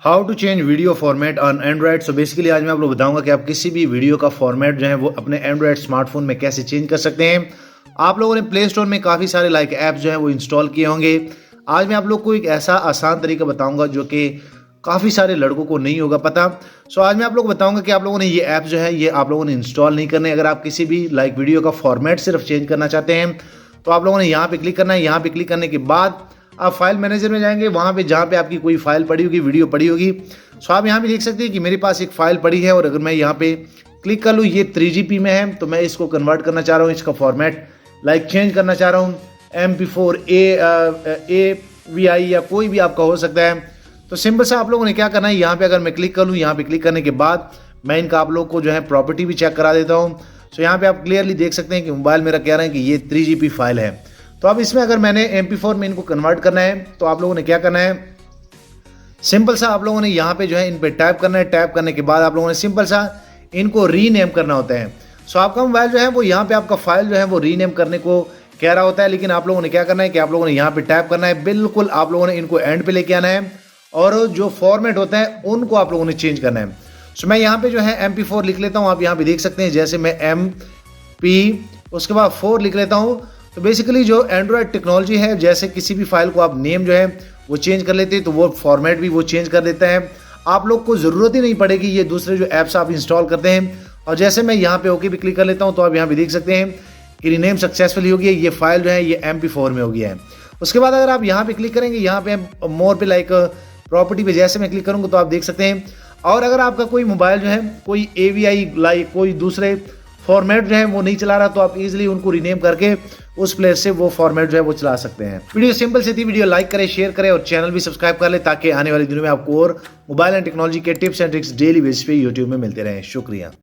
How to change video format on Android. So basically आज मैं आप लोग बताऊंगा कि आप किसी भी वीडियो का फॉर्मेट जो है वो अपने एंड्रॉयड स्मार्टफोन में कैसे चेंज कर सकते हैं। आप लोगों ने प्ले स्टोर में काफ़ी सारे ऐप्स जो है वो इंस्टॉल किए होंगे। आज मैं आप लोग को एक ऐसा आसान तरीका बताऊंगा जो कि काफ़ी सारे लड़कों को नहीं होगा पता। सो आज मैं आप लोग बताऊंगा कि आप लोगों ने ये ऐप जो है ये आप लोगों ने इंस्टॉल नहीं करने। अगर आप किसी भी वीडियो का फॉर्मेट सिर्फ चेंज करना चाहते हैं तो आप लोगों ने यहाँ पे क्लिक करना है। यहाँ पे क्लिक करने के बाद आप फाइल मैनेजर में जाएंगे, वहाँ पे जहाँ पे आपकी कोई फाइल पड़ी होगी, वीडियो पड़ी होगी। सो आप यहाँ पे देख सकते हैं कि मेरे पास एक फाइल पड़ी है और अगर मैं यहाँ पे क्लिक कर लूँ, ये 3GP में है तो मैं इसको कन्वर्ट करना चाह रहा हूँ, इसका फॉर्मेट चेंज करना चाह रहा हूँ। MP4 AVI या कोई भी आपका हो सकता है। तो सिंपल सा आप लोगों ने क्या करना है, यहाँ पे अगर मैं क्लिक कर लूँ, यहाँ पे क्लिक करने के बाद मैं इनका आप लोग को जो है प्रॉपर्टी भी चेक करा देता हूँ। सो यहाँ पे आप क्लियरली देख सकते हैं कि मोबाइल मेरा कह रहा है कि ये 3GP फाइल है। तो अब इसमें अगर मैंने MP4 में इनको कन्वर्ट करना है तो आप लोगों ने क्या करना है, सिंपल सा आप लोगों ने यहाँ पे जो है इन पे टैप करना है। टैप करने के बाद आप लोगों ने सिंपल सा इनको रीनेम करना होता है। सो आपका मोबाइल जो है वो यहाँ पे आपका फाइल जो है वो रीनेम करने को कह रहा होता है, लेकिन आप लोगों ने क्या करना है कि आप लोगों ने यहाँ पे टैप करना है। बिल्कुल आप लोगों ने इनको एंड पे लेके आना है और जो फॉर्मेट होता है उनको आप लोगों ने चेंज करना है। सो मैं यहाँ पे जो है MP4 लिख लेता हूँ। आप यहाँ पे देख सकते हैं जैसे मैं MP उसके बाद 4 लिख लेता हूँ। तो बेसिकली जो एंड्रॉयड टेक्नोलॉजी है, जैसे किसी भी फाइल को आप नेम जो है वो चेंज कर लेते हैं तो वो फॉर्मेट भी वो चेंज कर देता है। आप लोग को ज़रूरत ही नहीं पड़ेगी ये दूसरे जो ऐप्स आप इंस्टॉल करते हैं। और जैसे मैं यहाँ पे ओके भी क्लिक कर लेता हूँ तो आप यहाँ पे देख सकते हैं कि रीनेम सक्सेसफुली हो गया। ये फाइल जो है ये MP4 में हो गया है। उसके बाद अगर आप यहाँ पे क्लिक करेंगे, यहाँ पे मोर पे प्रॉपर्टी पे जैसे मैं क्लिक करूँगा तो आप देख सकते हैं। और अगर आपका कोई मोबाइल जो है कोई AVI कोई दूसरे फॉर्मेट जो है वो नहीं चला रहा तो आप इजीली उनको रीनेम करके उस प्लेस से वो फॉर्मेट जो है वो चला सकते हैं। वीडियो सिंपल सी थी, वीडियो लाइक करें, शेयर करें और चैनल भी सब्सक्राइब कर ले ताकि आने वाले दिनों में आपको और मोबाइल एंड टेक्नोलॉजी के tips and tricks daily basis पे यूट्यूब में मिलते रहें। शुक्रिया।